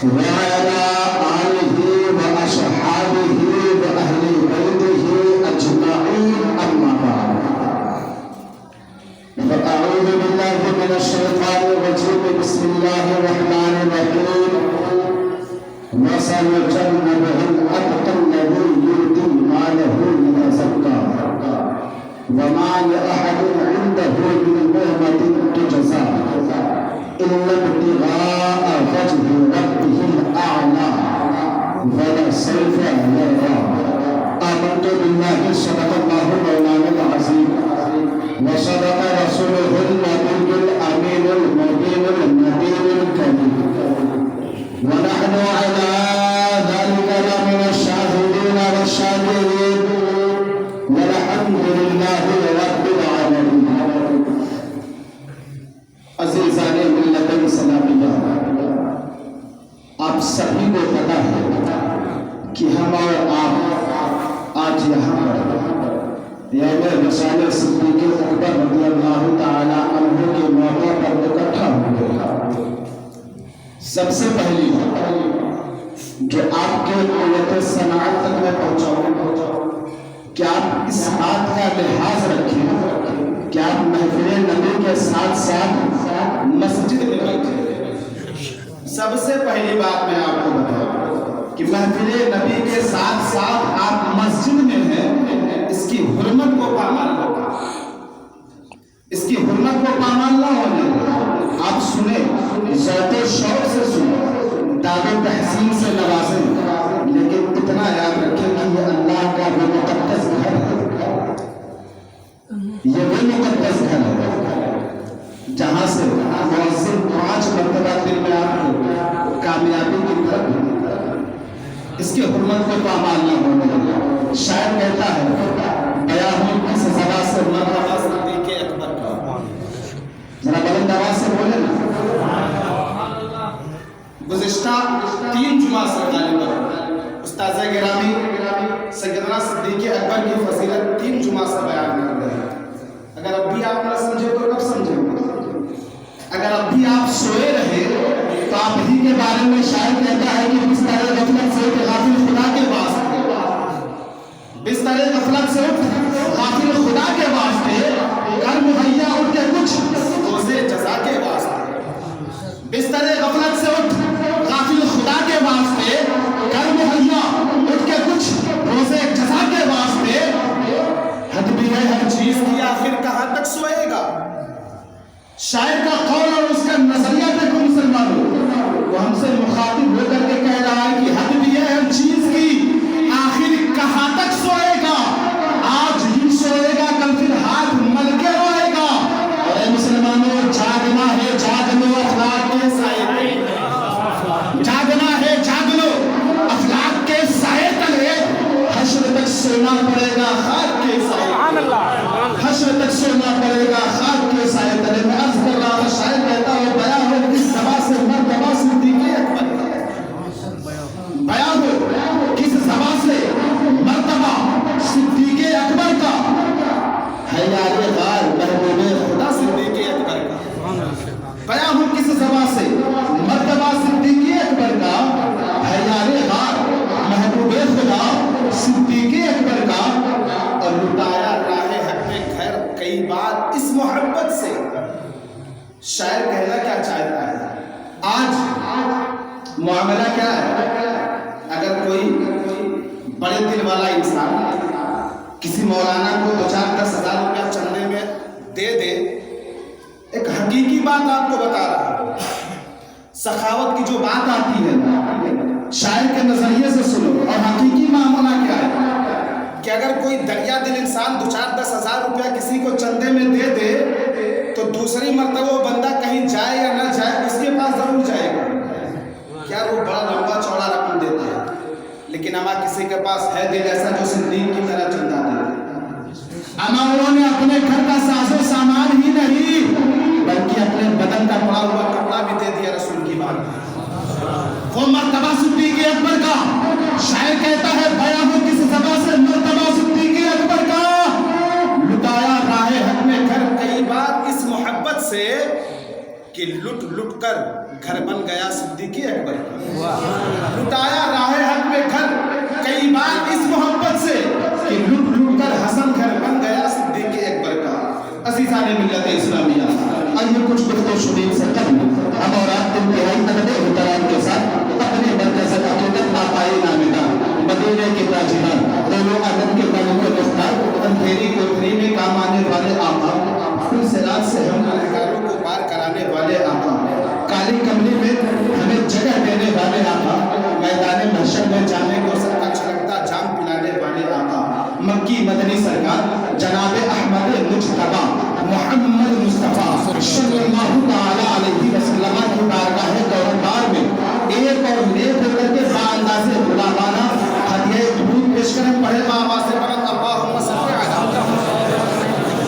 وعلى آله وأصحابه وأهل بيته أجمعين أما بعد فأعوذ بالله من الشيطان الرجيم بسم الله الرحمن الرحيم وسيجنبه الأتقى الذي يؤتي ماله يتزكى وما لأحد عنده من نعمة تجزى إلا ابتغاء وجه ربه الأعلى ولسوف يرضى آمنت بالله صدق الله مولانا العظيم وصدق رسوله النبي الأمين المبين النبي الكريم ونحن على ذلك لمن الشاهدين والشاكرين والحمد لله رب العالمين. عزیزان ملت اسلامیہ، آپ سبھی کو پتہ ہے کہ ہم اور آپ آج یہاں پر یوم وصال صدیق اکبر رضی اللہ تعالی عنہ کے موقع پر اکٹھا ہوئے ہیں. سب سے پہلی جو آپ کے قوت صناعت تک میں پہنچاؤں کہ آپ اس بات کا لحاظ رکھیں کہ آپ محفل نبی کے ساتھ ساتھ مسجد میں بیٹھے. سب سے پہلی بات میں آپ کو بتاؤں کہ محفل نبی کے ساتھ ساتھ آپ مسجد میں ہیں. اس کی حرمت کو پامال نہ کریں، اس کی حرمت کو پامال نہ ہونے دیں. آپ سنیں، ذوق و شوق سے سنیں، داد و تحسین سے نوازیں، لیکن اتنا یاد رکھیں کہ یہ اللہ کا وہ مقدس گھر ہے. یہ وہ مقدس گھر ہے جہاں سے مؤذن 5 مرتبہ دن میں آپ کو کامیابی کی طرف. اس کی حرمت کو پامال نہ ہونے دیں. شاعر کہتا ہے بیان ہوں کس زبا سے مرتبہ صدیق اکبر کا. ذرا بلند آواز سے بولے نا. گزشتہ 3 جمعہ سے غالباً استاذ گرامی سیدنا صدیق اکبر کی فضیلت 3 جمعہ سے بیان کر رہے ہیں. اگر اب بھی آپ نہ سمجھے تو کب سمجھیں گے؟ اگر اب بھی آپ سوئے رہے تو آپ ہی کے بارے میں شاعر کہتا ہے کہ بستر غفلت سے اٹھ غافل خدا کے واسطے، بستر غفلت سے اٹھ غافل خدا کے واسطے، کر مہیا اٹھ کے کچھ روزے جزا کے واسطے. بستر غفلت سے اٹھ غافل خدا کے واسطے، کر مہیا اٹھ کے کچھ روزے جزا کے واسطے. حد بھی ہے ہر چیز کی، آخر کہاں تک سوئے گا. شاعر کا قول اور اس کا نظریہ دیکھو مسلمانوں، وہ ہم سے مخاطب ہو کر کے کہہ رہا ہے کہ حد بھی ہے ہر چیز کی، آخر کہاں تک سوئے گا. آج ہی سوئے گا، کل پھر ہاتھ مل کے روئے گا. اور اے مسلمانوں، جاگنا ہے جاگ لو اخلاق کے سائے تلے. جاگنا ہے جاگ لو اخلاق کے سائے تلے. حشر تک سونا پڑے گا خاک کے سائے تلے. حشر تک سونا پڑے گا خاک کے سائے تلے. میں عرض کر رہا تھا، شاعر کہتا ہو بیان ہو کس زبا سے مرتبہ صدیق اکبر کا. بیان ہو کس زبا سے مرتبہ صدیق اکبر کا ہے. یار غار محبوب خدا صدیق اکبر کا. بیان ہو کس زبا سے مرتبہ صدیق اکبر کا ہے. یار غار محبوب خدا صدیق اکبر کا. اور لٹایا راہ حق میں گھر کئی بار اس محبت سے. شاعر کہنا کیا چاہتا ہے؟ آج معاملہ کیا ہے؟ اگر کوئی بڑے دل والا انسان کسی مولانا کو 2-4-10 ہزار روپیہ چندے میں دے دے، ایک حقیقی بات آپ کو بتا رہا ہوں. سخاوت کی جو بات آتی ہے شاعر کے نظریے سے سنو. اور حقیقی معاملہ کیا ہے کہ اگر کوئی دریا دل انسان 2-4-10 ہزار روپیہ کسی کو چندے میں دے دے تو دوسری مرتبہ وہ بندہ کہیں جائے یا نہ جائے اس کے پاس ضرور جائے گا. کیا وہ بڑا لمبا چوڑا رقم دیتا ہے، لیکن اما کسی کے پاس ہے دل ایسا جو صدیق کی طرح چندہ دے. اما انہوں نے اپنے گھر کا ساز و سامان ہی نہیں بلکہ اپنے بدن کا پڑا ہوا کپڑا بھی دے دیا رسول کی بات. وہ مرتبہ صدیق اکبر کا. شاعر کہتا ہے بیان ہو کس زبان سے مرتبہ صدیق اکبر کا. لٹایا راہ حق میں گھر کئی بار اس محبت سے کہ کہ لٹ لٹ کر گھر بن گیا صدیق اکبر کا. لٹایا راہ حق میں گھر کئی بار اس محبت سے کہ لٹ لٹ کر حسن گھر بن گیا صدیق اکبر کا. عزیزان ملت اسلامیہ، آئیے کچھ گفت و شنید سے قبل ہم اور آپ انتہائی ادب احترام کے ساتھ اپنے مرکز عقیدت ناپائی نامیدہ مدینہ کے تاجدار دونوں عدد کے ملک مختار اندھیری کوٹری میں کام آنے والے آقا، پھر سرات سے ہم گنہگاروں کو پار کرانے والے آقا، کالی کملی میں ہمیں جگہ دینے والے آقا، میدان محشر میں جانے کو سر کا چھلکتا جام پلانے والے آقا، مکی مدنی سرکار جناب احمد مجتبی محمد مصطفیٰ صلی اللہ تعالی علیہ وسلم کی بارگاہ گوہردار میں ایک اور نیک ہو کر کے بانداز غلامانہ ہدیہ درود پیش کریں. پڑھے آواز سے بلند اللہم صل علی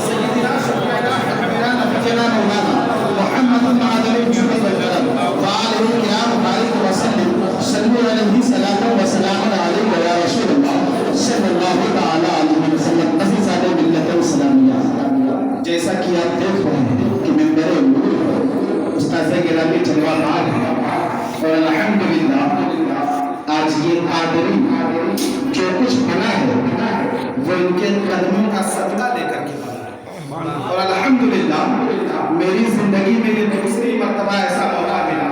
سیدنا شفیعنا حبیبنا نبینا مولانا محمد معدن الجود والکرم وآلہ الکرام بارک وسلم صلو علیہ صلاۃ و سلام علیہ یا رسول اللہ صلی اللہ تعالی علیہ وسلم. عزیزان ملت اسلامیہ، جیسا کہ آپ دیکھ رہے ہیں کہ ممبر نور استاذ گرامی جلوہ بار ہے اور الحمدللہ آج یہ قادری جو کچھ بنا ہے وہ ان کے قدموں کا صدقہ لے کر کے بنا ہے. اور الحمدللہ میری زندگی میں یہ دوسری مرتبہ ایسا موقع ملا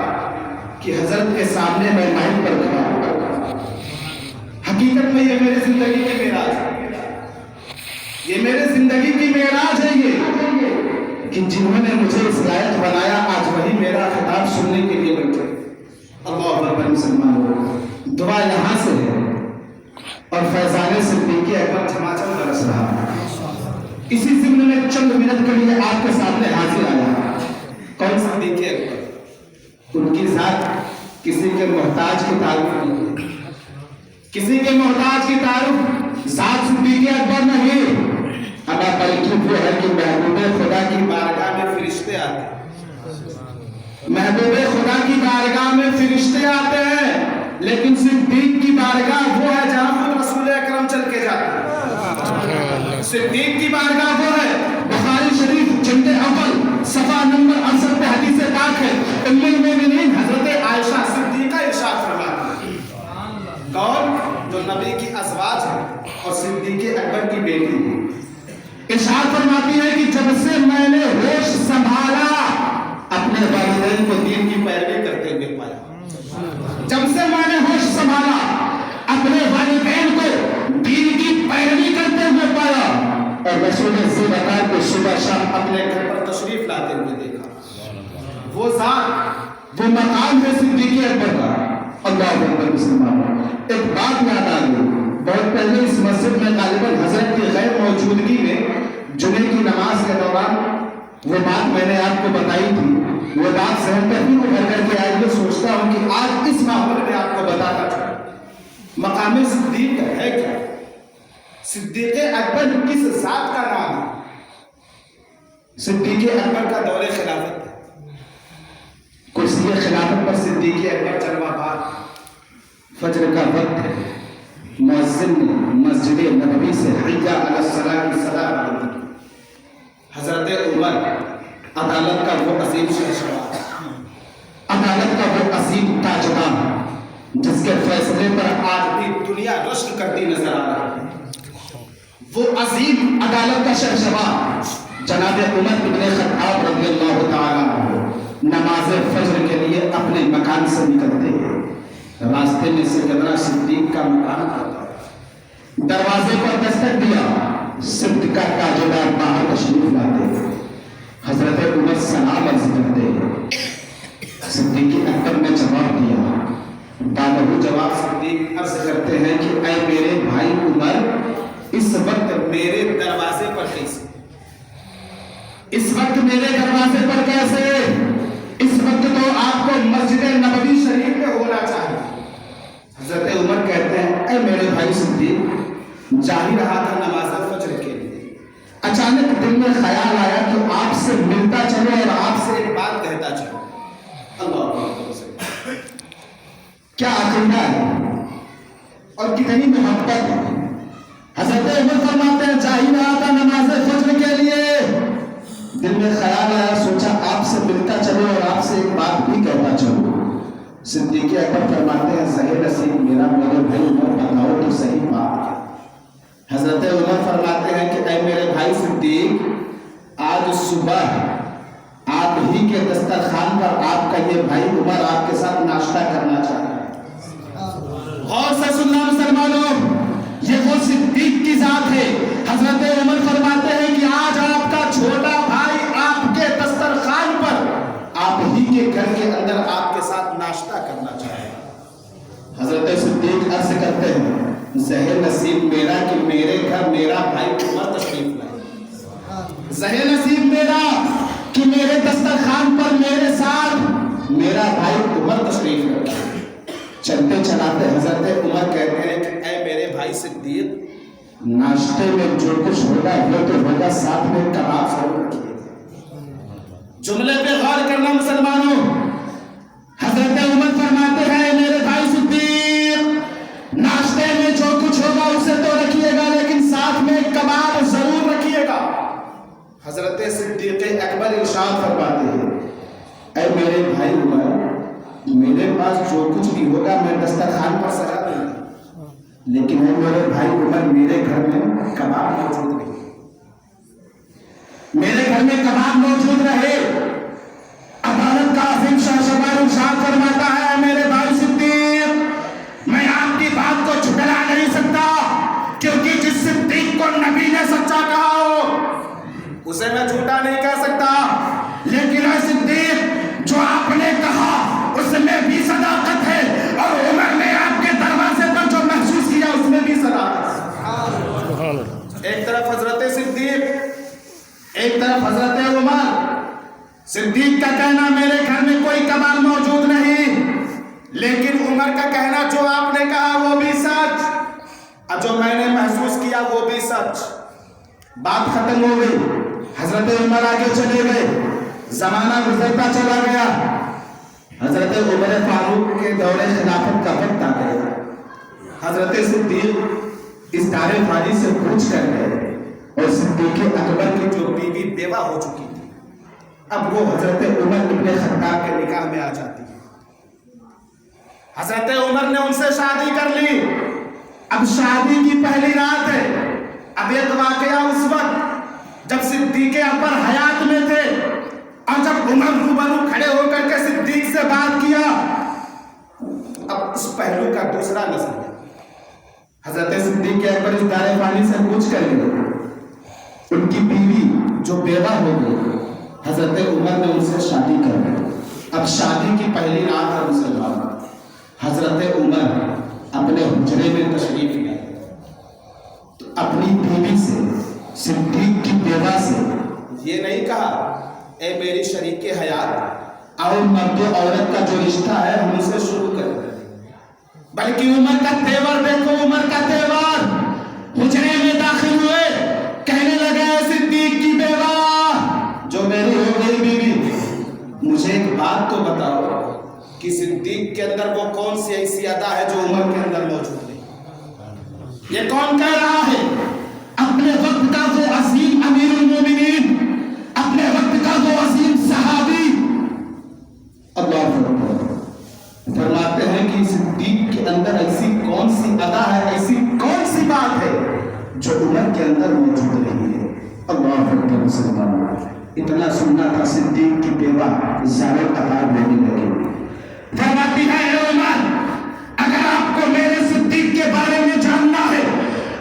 کہ حضرت کے سامنے میں مائک پر کھڑا ہوں. حقیقت میں یہ میری زندگی کی معراج ہے، یہ میرے زندگی کی معراج ہے یہ کہ جنہوں نے مجھے اس لائق بنایا آج وہی میرا خطاب سننے کے لیے بیٹھے. اللہ اکبر مسلمانوں، دعا یہاں سے ہے اور فیضان صدیق اکبر جھماجھم برس رہا ہے. اسی ضمن میں چند منٹ کے لیے آپ کے سامنے حاضر آیا. کون صدیق اکبر؟ ان کی ذات کسی کے محتاج کی تعارف نہیں ہے، کسی کے محتاج کی تعارف ذات صدیق اکبر نہیں، اما بلکہ وہ ہے کہ محبوب خدا کی بارگاہ میں فرشتے آتے ہیں. محبوب خدا کی بارگاہ میں فرشتے آتے ہیں، لیکن صدیق کی بارگاہ وہ ہے جہاں خود رسول اکرم چل کے جاتے ہیں. صدیق کی بارگاہ وہ ہے، بخاری شریف جلد اول صفحہ نمبر 68 پہ حدیث پاک ہے، ام المومنین حضرت عائشہ صدیقہ ارشاد فرماتی ہیں. کون؟ جو نبی کی ازواج ہے اور صدیق اکبر کی بیٹی ہے. ارشاد فرماتی ہے کہ جب سے میں نے ہوش سنبھالا اپنے والدین کو دین کی پیروی کرتے ہوئے پایا. جب سے میں نے ہوش سنبھالا اپنے والدین کو دین کی پیروی کرتے ہوئے پایا اور رسول زیبکار کو صبح شام اپنے گھر پر تشریف لاتے ہوئے دیکھا. وہ ذات، وہ مقام ہے صدیق اکبر کا. اللہ اکبر مسلمانوں، ایک بات یاد آ گئی. بہت پہلے اس مسجد میں غالباً حضرت کی غیر موجودگی میں جمعے کی نماز کے دوران وہ بات میں نے آپ کو بتائی تھی. وہ بات ذہن پر بھی ابھر کر کے آئی. یہ سوچتا ہوں کہ آج اس ماحول میں آپ کو بتاتا چاہوں مقام صدیق ہے کیا، صدیق اکبر کس ذات کا نام ہے. صدیق اکبر کا دور خلافت ہے، کرسی خلافت پر صدیق اکبر جلوہ بار. فجر کا وقت ہے، مؤذن نے مسجد نبوی سے حی علی الصلاۃ کی صدا بلند کی. حضرت عمر عدالت کا وہ عظیم شہنشاہ، عدالت کا وہ عظیم تاجدار جس کے فیصلے پر آج بھی دنیا رشک کرتی نظر آ رہا ہے. وہ عظیم عدالت کا شہنشاہ جناب عمر بن خطاب رضی اللہ تعالیٰ عنہ نماز فجر کے لیے اپنے مکان سے نکلتے ہیں. راستے میں سیدنا صدیق کا مکان آتا ہے. دروازے پر دستک دیا، صدیق کا تاجدار باہر تشریف لاتے ہیں. حضرت عمر سلام عرض کرتے ہیں. صدیق اکبر نے جواب دیا. بابو جواب صدیق عرض کرتے ہیں کہ اے میرے بھائی عمر، اس وقت میرے دروازے پر کیسے؟ اس وقت میرے دروازے پر کیسے؟ اس وقت تو آپ کو مسجد نبوی شریف میں ہونا چاہیے. حضرت عمر کہتے ہیں اے میرے بھائی صدیق، جا ہی رہا تھا نماز فجر کے لیے، اچانک دل میں خیال آیا کہ آپ سے ملتا چلو اور آپ سے ایک بات کہتا چلو. اللہ کیا عقیدہ ہے اور کتنی محبت ہے. حضرت عمر فرماتے ہیں جا ہی رہا تھا نماز فجر کے لیے، دل میں خیال آیا, سوچا آپ سے ملتا چلوں اور آپ سے ایک بات بھی کہتا چلوں. صدیق اکبر فرماتے ہیں زہر نصیب میرا میرے بھائی عمر بتاؤ تو صحیح بات ہے. حضرت عمر فرماتے ہیں کہ اے میرے بھائی صدیق, آج صبح آپ ہی کے دسترخوان پر آپ کا یہ بھائی عمر آپ کے ساتھ ناشتہ کرنا چاہتا ہے. غور سے سننا مسلمانوں, یہ وہ صدیق کی ذات ہے. حضرت عمر فرماتے ہیں کہ آج آپ کا چھوٹا بھائی آپ کے دسترخوان پر آپ ہی کے گھر کے اندر آپ کے ساتھ ناشتہ کرنا چاہے. حضرت صدیق عرض کرتے ہیں زہر نصیب میرا کہ میرے گھر میرا بھائی عمر تشریف لائے. زہر نصیب میرا کہ میرے دسترخوان پر میرے ساتھ میرا بھائی عمر تشریف لائے. چلتے چلاتے حضرت عمر کہتے ہیں کہ اے میرے بھائی صدیق, ناشتے میں جو کچھ ہوگا وہ تو ہوگا, ساتھ میں کباب ضرور رکھیے. جملے پہ غور کرنا مسلمانوں. حضرت عمر فرماتے ہیں میرے بھائی صدیق, ناشتے میں جو کچھ ہوگا اسے تو رکھیے گا, لیکن ساتھ میں کباب ضرور رکھیے گا. حضرت صدیق اکبر ارشاد فرماتے ہیں اے میرے بھائی عمر, میرے پاس جو کچھ بھی ہوگا میں دسترخوان پر سجا دوں گا, لیکن اے میرے بھائی عمر میرے گھر میں کباب موجود رہے, میرے گھر میں کباب موجود رہے. عدالت کا عظیم شہنشاہ ارشاد فرماتا ہے میرے بھائی صدیق, میں آپ کی بات کو جھٹلا نہیں سکتا, کیونکہ جس صدیق کو نبی نے سچا کہا ہو اسے میں جھوٹا نہیں کہہ سکتا, لیکن اے صدیق جو آپ نے کہا اس میں بھی صداقت ہے, اور عمر نے آپ کے دروازے پر جو محسوس کیا اس میں بھی صداقت ہے. ایک طرف حضرت صدیق, ایک طرف حضرت عمر. صدیق کا کہنا میرے گھر میں کوئی کباب موجود نہیں, لیکن عمر کا کہنا جو آپ نے کہا وہ بھی سچ, اور جو میں نے محسوس کیا وہ بھی سچ. بات ختم ہو گئی. حضرت عمر آگے چلے گئے, زمانہ گزرتا چلا گیا. حضرت عمر فاروق کے دور خلافت کا وقت آ گیا. حضرت صدیق اس دار فانی سے کوچ کر گئے, اور صدیق اکبر کی جو بیوی بیوہ ہو چکی تھی اب وہ حضرت عمر ابن خطاب کے نکاح میں آ جاتی ہے. حضرت عمر نے ان سے شادی کر لی. اب شادی کی پہلی رات ہے. اب ایک واقعہ اس وقت جب صدیق اکبر حیات میں تھے, اور جب عمر روبرو کھڑے ہو کر کے صدیق سے بات کیا, اب اس پہلو کا دوسرا نظریہ. حضرت صدیق اکبر اس دار فانی سے کوچ کر گئے, ان کی بیوی جو بیوہ ہو گئی, حضرت عمر نے ان سے شادی کر لی. اب شادی کی پہلی رات ہے مسلمان. حضرت عمر اپنے حجرے میں تشریف لائے, تو اپنی بیوی سے, صدیق کی بیوہ سے یہ نہیں کہا اے میری شریک حیات, اور مرد و عورت کا جو رشتہ ہے ہم اسے شروع کریں, بلکہ عمر کا تیور دیکھو, عمر کا تیور. حجرے میں داخل ہوئے, کہنے لگے صدیق کی بیوہ جو میری ہو گئی بیوی, مجھے ایک بات تو بتاؤ کہ صدیق کے اندر وہ کون سی ایسی ادا ہے جو عمر کے اندر موجود نہیں. یہ کون کہہ رہا ہے؟ اپنے وقت کا وہ عظیم امیر المومنین, اپنے وقت کا وہ عظیم صحابی. اللہ فرماتے ہیں کہ صدیق کے اندر ایسی کون سی ادا ہے, ایسی کون سی بات ہے جو عمر کے اندر موجود نہیں ہے. اللہ اکبر مسلمان. اتنا سننا تھا, صدیق کی بیوہ زارے قطار لینے لگے. فرماتی ہے اے عمر, اگر آپ کو میرے صدیق کے بارے میں جاننا ہے,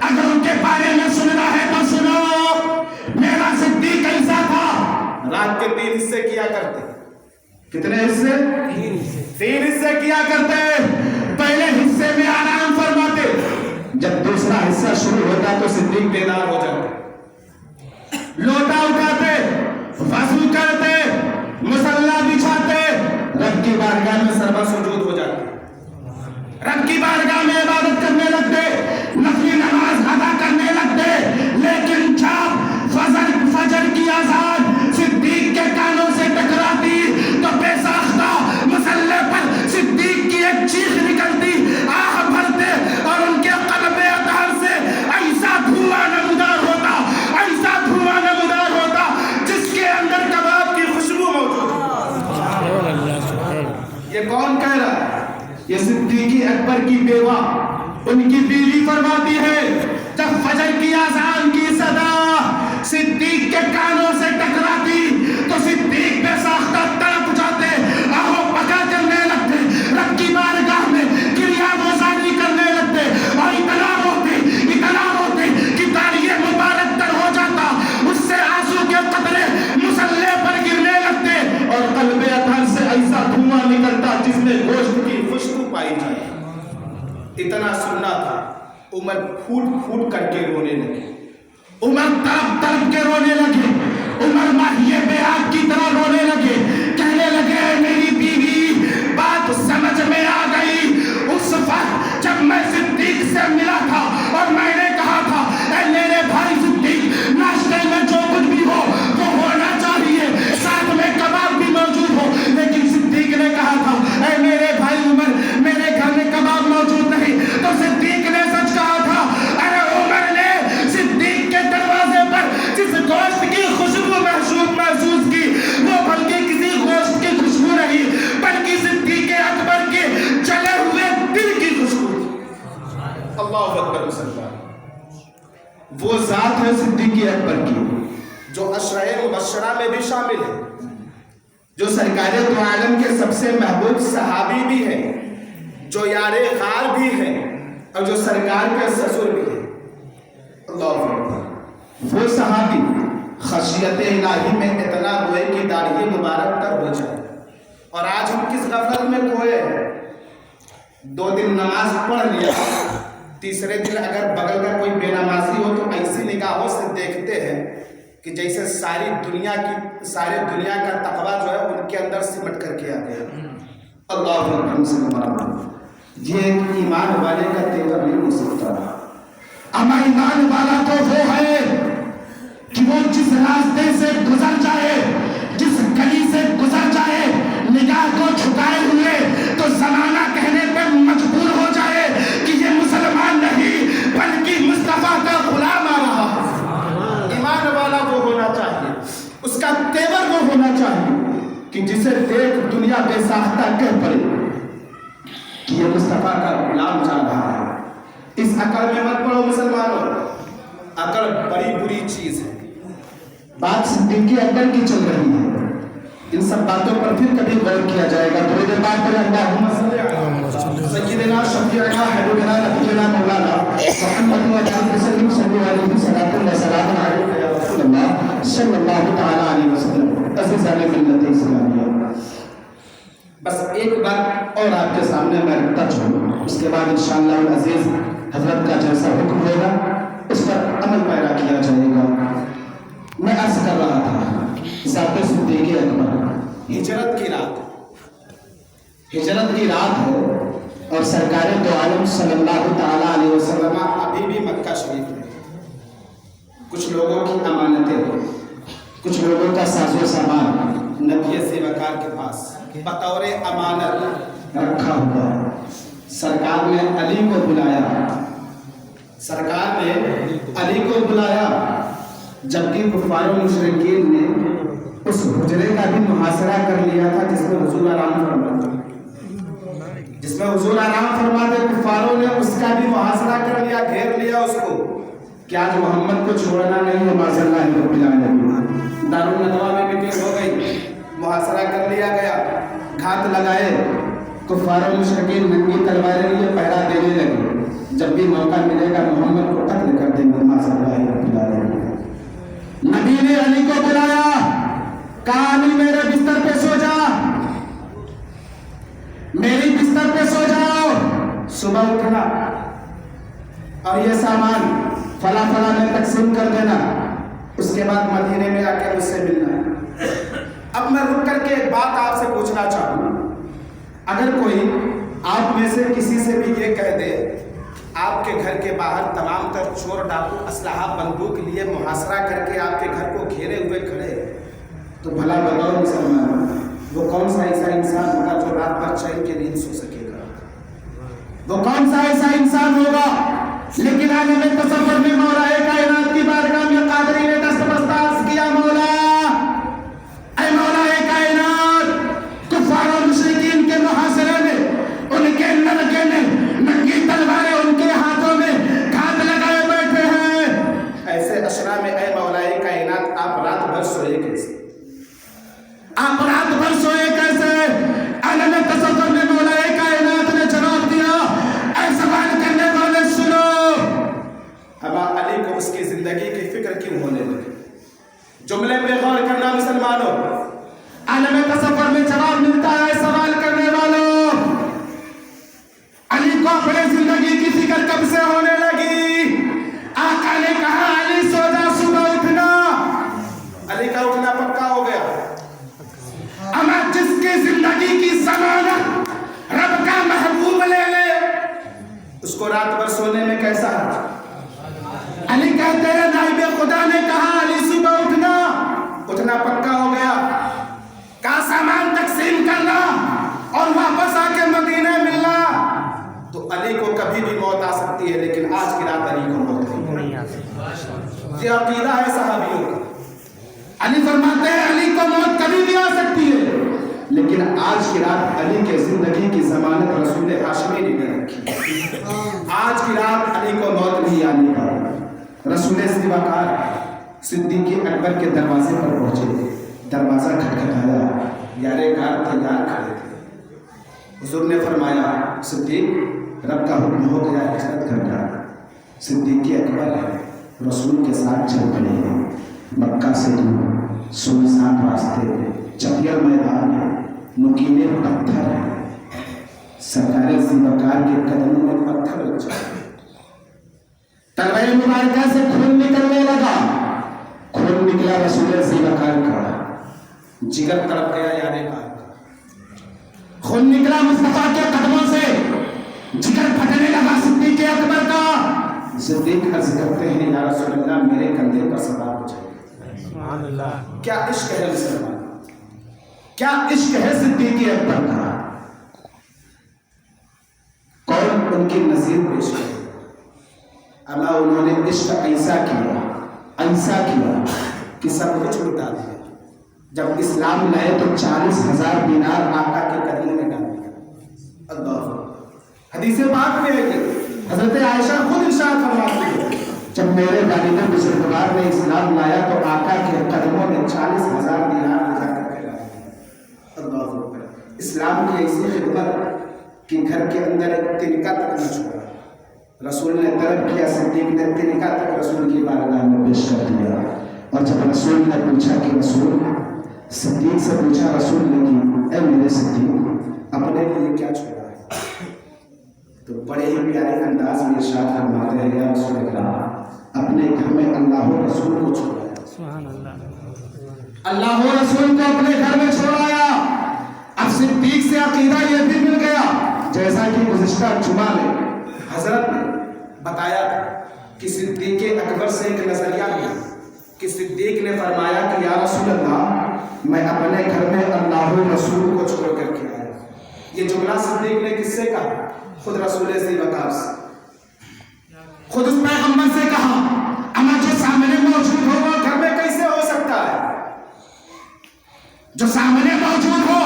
اگر ان کے بارے میں سننا ہے تو سنو. میرا صدیق ایسا تھا, رات کے 3 حصے کیا کرتے. کتنے حصے؟ 3 حصے کیا کرتے. پہلے حصے میں آرام فرماتے, جب دوسرا حصہ شروع ہوتا تو صدیق بیدار ہو جاتے, لوٹا اٹھاتے, وضو کرتے, مصلی بچھاتے, رب کی بارگاہ میں سربا سجود ہو جاتے, رب کی بارگاہ میں عبادت کرنے لگتے, نفلی نماز ادا کرنے لگتے. لیکن جب فجر کی اذان صدیق کے کانوں سے ٹکراتی تو بے ساختہ مصلی پر صدیق کی ایک چیخ نکلتی, آہ بھرتے, اور ان کے قلب اطہر سے ایسا دھواں نمودار ہوتا, ایسا دھواں نمودار ہوتا جس کے اندر یہ کون کہہ رہا ہے؟ یہ صدیق اکبر کی بیوہ، ان کی بیوی فرماتی ہے جب فجر کی اذان کی صدا صدیق کے کانوں سے ٹکراتی تو صدیق بے ساختہ تڑپ جاتے، آہو پکا کرنے لگتے، رب کی بارگاہ میں کریا گزاری کرنے لگتے، اور اتنا روتے کہ داڑھی مبارک تر ہو جاتا، اس سے آنسو کے قطرے مصلے پر گرنے لگتے، اور قلب اطہر سے ایسا دھواں نکلتا جس میں گوشت کی خوشبو پائی جائے۔ اتنا سننا تھا، عمر پھوٹ پھوٹ کر کے رونے لگے، عمر تڑپ تڑپ کے رونے لگے، عمر ماہیے بے آگ کی طرح رونے لگے، کہنے لگے اے میری بیوی بات سمجھ میں آ گئی، اس وقت جب میں صدیق سے ملا تھا اور میں نے کہا تھا اے میرے بھائی صدیق ناشتے میں جو کچھ بھی ہو وہ ہونا چاہیے، ساتھ میں کباب بھی موجود ہو، لیکن صدیق نے کہا تھا اے میرے بھائی عمر میرے گھر میں کباب موجود نہیں، تو صدیق نے سچ کہا تھا۔ ارے عمر نے صدیق کے دروازے پر جس گوشت کی خوشبو محسوس کی وہ بلکہ کسی گوشت کی خوشبو نہیں بلکہ صدیق اکبر کے جلے ہوئے دل کی خوشبو تھی۔ اللہ اکبر مسلمان، وہ ذات ہے صدیق اکبر کی جو عشرہ مبشرہ میں بھی شامل ہے، جو سرکار دو عالم کے سب سے محبوب صحابی بھی ہے، جو یار غار بھی ہے، اور جو سرکار کے سسر بھی ہے۔ اللہ اکبر، وہ صحابی خشیت الہی میں اتنا روئے کہ داڑھی مبارک تر ہو جائے، اور آج ہم کس غفلت میں کھوئے ہیں، 2 دن نماز پڑھ لیا، تیسرے دن اگر بغل کا کوئی بے نمازی ہو تو ایسی نگاہوں سے دیکھتے ہیں کہ جیسے ساری دنیا کا تقویٰ جو ہے ان کے اندر سمٹ کر کے آ گیا۔ اللہ اکبر مسلمان، یہ ایک ایمان والے کا تیور نہیں ہو سکتا۔ اما ایمان والا تو وہ ہے کہ وہ جس راستے سے گزر جائے، جس گلی سے گزر جائے، نگاہ کو چھکائے ہوئے تو زمانہ کہنے پہ مجبور ہو جائے کہ یہ مسلمان نہیں بلکہ مصطفیٰ کا غلام آ رہا ہے۔ ایمان والا وہ ہونا چاہیے، اس کا تیور وہ ہونا چاہیے کہ جسے دیکھ دنیا بے ساختہ کہہ پڑے کہ یہ مصطفیٰ کا غلام جا رہا ہے۔ اس عقل میں مت پڑھو مسلمانوں، عقل بڑی بری چیز ہے۔ بات صدیق اکبر کی چل رہی ہے، ان سب باتوں پر پھر کبھی غور کیا جائے گا۔ درود پاک پر اللہم صلی علی سیدنا شفیعنا حبیبنا نبینا مولانا محمد وسلم صلی اللہ علیہ وسلم یا رسول اللہ صلی اللہ تعالی علیہ وسلم۔ عزیزان ملت اسلامیہ، بس ایک بات اور آپ کے سامنے میں رکھتا چاہوں، اس کے بعد انشاءاللہ العزیز حضرت کا جیسا حکم ہوگا اس پر عمل پیرا کیا جائے گا۔ میں عرض کر رہا تھا ذات صدیق اکبر ہجرت کی رات ہے، اور سرکار دو عالم صلی اللہ تعالی علیہ وسلم ابھی بھی مکہ شریف میں، کچھ لوگوں کی امانتیں، کچھ لوگوں کا ساز و سامان نبی وقار کے پاس بطور امانت رکھا ہوا۔ سرکار نے علی کو بلایا، جبکہ کفار و مشرکین نے اس حجرے کا بھی محاصرہ کر لیا تھا جس میں حضور آرام فرماتے، کفاروں نے اس کا بھی محاصرہ کر لیا، گھیر لیا اس کو کہ آج محمد کو چھوڑنا نہیں ہے۔ معاذ اللہ رب العالمین، دارالندوا میں میٹنگ ہو گئی، محاصرہ کر لیا گیا، گھات لگائے، کفار و مشرکین ننگی تلواریں لیے پہرا دینے لگے، جب بھی موقع ملے گا محمد کو قتل کر دیں گے۔ معاذ اللہ رب العالمین، نبی نے علی کو بلایا، کہا علی میرے بستر پہ سو جا، میری بستر پہ سو جاؤ، صبح اٹھنا اور یہ سامان فلاں فلاں میں تقسیم کر دینا، اس کے بعد مدینے میں آ کے مجھ سے ملنا۔ اب میں رک کر کے ایک بات آپ سے پوچھنا چاہوں، اگر کوئی آپ میں سے کسی سے بھی یہ کہہ دے آپ کے گھر کے باہر تمام تر چور ڈاکو اسلحہ بندوق لیے محاصرہ کر کے آپ کے گھر کو گھیرے ہوئے کھڑے، تو بھلا بتاؤ مسلمان وہ کون سا ایسا انسان ہوگا جو رات بھر چین کے نیند سو سکے گا؟ وہ کون سا ایسا انسان ہوگا؟ لیکن عالم تصور میں مولا کائنات کی بارگاہ میں قادری نے دست بستاز کیا، مولا اے مولا کائنات، کفار و مشرکین کے محاصرے آج کی رات علی کے زندگی کی ضمانت رسول ہاشمی نے رکھی. آج کی رات علی کو موت نہیں آنے کا. رسول ذوالفقار صدیق اکبر کے دروازے پر پہنچے. دروازہ کھٹکھٹایا. یارے کار تیار کھڑے تھے. حضور نے فرمایا صدیق رب کا حکم ہو گیا ہجرت کر جا. صدیق اکبر رسول کے ساتھ چل پڑے ہیں. مکہ سے دور سنسان راستے, چپیل میدان ہے, نکیلے پتھر ہیں. سرکار ذوالفقار کے قدموں میں پتھر لگ جائے. تلوار مبارکہ سے خون نکلنے لگا. خون نکلا رسول ذوالفقار کا. جگر تڑپ گیا یارے کا. خون نکلا مصطفیٰ کے قدموں سے. جگر پھٹنے لگا صدیق اکبر کا. صدیق عرض کرتے ہیں یا رسول اللہ میرے کندھے پر سوار ہو جائے. سبحان اللہ. کیا عشق ہے مسلمان, کیا عشق ہے صدیق اکبر کا. کون ان کی نظیر پیش کرے. اما انہوں نے عشق ایسا کیا کہ سب کچھ مٹا دیا. جب اسلام لائے تو 40,000 دینار آقا کے قدموں میں ڈال دیا. اللہ. حدیث پاک میں ہے کہ حضرت عائشہ خود ارشاد فرماتی ہے جب میرے والد بزرگوار نے اسلام لایا تو آقا کے قدموں میں 40,000 دینار لے جا کر پھیلا دیا. اللہ. اسلام کی ایسی خدمت کہ گھر کے اندر ایک تنکا تک نہ چھوڑا. رسول نے طلب کیا, صدیق نے تنکا تک رسول کی بارگاہ میں پیش کر دیا. اور جب رسول نے پوچھا کہ رسول, صدیق سے پوچھا رسول نے کہ اے میرے صدیق اپنے لیے کیا چھوڑا ہے, تو بڑے ہی پیارے انداز میں ارشاد فرماتے ہیں یا رسول اللہ اپنے گھر میں اللہ و رسول کو چھوڑایا. سبحان اللہ. اللہ و رسول کو اپنے گھر میں چھوڑایا. اب صدیق سے عقیدہ یہ بھی مل گیا جیسا کہ گزشتہ جمعہ میں حضرت نے بتایا کہ صدیق اکبر سے ایک نظریہ ملا کہ صدیق نے فرمایا کہ یا رسول اللہ میں اپنے گھر میں اللہ و رسول کو چھوڑ کر کے آیا. یہ جملہ صدیق نے کس سے کہا؟ خود رسول ذوالفقار سے, خود اس پیغمبر سے کہا. اما جو سامنے موجود ہو وہ گھر میں کیسے ہو سکتا ہے؟ جو سامنے موجود ہو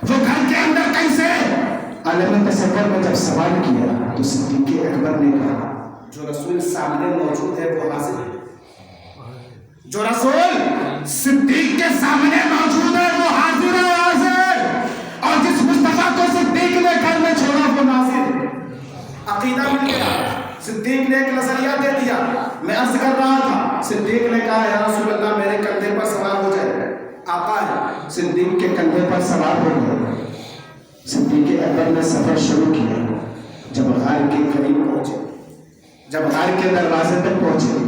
وہ گھر کے اندر کیسے؟ عالم تصور میں جب سوال کیا تو صدیق اکبر نے کہا جو رسول سامنے موجود ہے وہ حاضر ہے. جو رسول صدیق کے سامنے موجود ہے وہ حاضر ہے, حاضر. اور جس مصطفیٰ کو صدیق نے گھر میں چھوڑا وہ ناظر ہے. عقیدہ مل گیا. صدیق نے ایک نظریہ دے دیا. میں عرض کر رہا تھا, صدیق نے کہا یا رسول اللہ میرے کندھے پر سوار ہو جائے. آقا ہے, صدیق کے کندھے پر سوار ہو گئے. صدیق اکبر نے سفر شروع کیا. جب غار کے قریب پہنچے, جب غار کے دروازے تک پہنچے,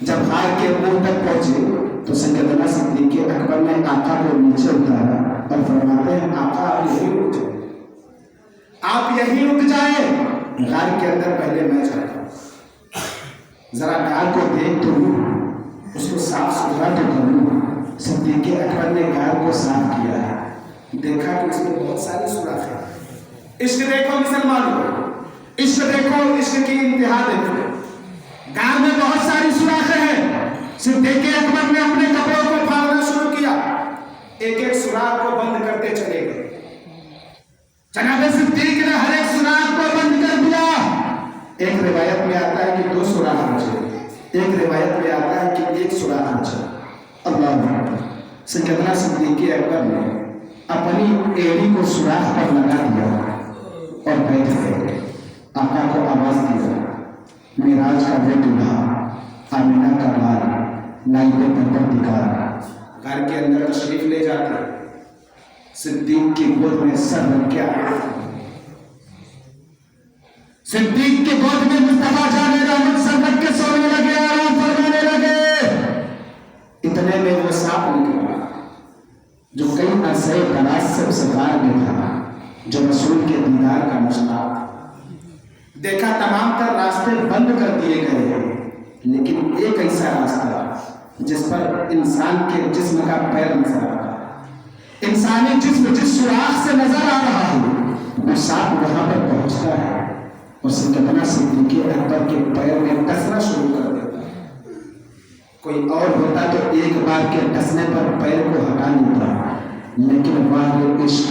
جب غار کے منہ تک پہنچے تو سیدنا صدیق اکبر نے آقا کو نیچے اتارا اور فرماتے ہیں آقا آپ یہی رک جائیں, آپ یہی رک جائیں. غار کے اندر پہلے میں چلتا ہوں, ذرا غار کو دیکھ تو لوں, اس کو صاف ستھرا تو کروں. صدیق اکبر نے غار کو صاف کیا ہے. دیکھا کہ اس میں بہت ساری سوراخ ہیں. عشق دیکھو مسلمانوں, عشق دیکھو, عشق کی انتہا دیکھو. غار میں بہت ساری سوراخیں ہیں. صدیق اکبر نے اپنے کپڑوں کو پھاڑنا شروع کیا. ایک ایک سوراخ کو بند کرتے چلے گئے. جناب صدیق نے ہر ایک سوراخ کو بند کر دیا. ایک روایت میں آتا ہے کہ 2 سوراخ بچے, ایک روایت میں آتا ہے کہ 1 سوراخ بچا. اللہ اکبر. سیدنا صدیق اکبر نے اپنی ایڑی کو سوراخ پر لگا دیا اور بیٹھ گئے. آقا کو آواز دیا, معراج کا وہ دولہا, آمینہ کا بال, نائب پروردگار. گھر کے اندر تشریف لے جاتے, صدیق کی گود میں سر رکھ کے آئے. صدیق کی گود میں مصطفیٰ جان رحمت سر رکھ کے سونے لگے, آرام فرمانے لگے. اتنے میں وہ سانپ نکلا جو کئی عرصے دراز سے اس غار میں تھا, جو رسول کے دیدار کا مشتاق. دیکھا تمام تر راستے بند کر دیے گئے, لیکن ایک ایسا راستہ جس پر انسان کے جسم کا پیر نظر آ رہا ہے. انسانی جسم جس سوراخ سے نظر آ رہا ہے وہ سانپ وہاں پر پہنچتا ہے اور سیدنا صدیق اکبر کے پیر میں ڈسنا شروع کر دیتا ہے. کوئی اور ہوتا تو ایک بار کے ڈسنے پر پیر کو ہٹا لیتا, لیکن واہ عشق,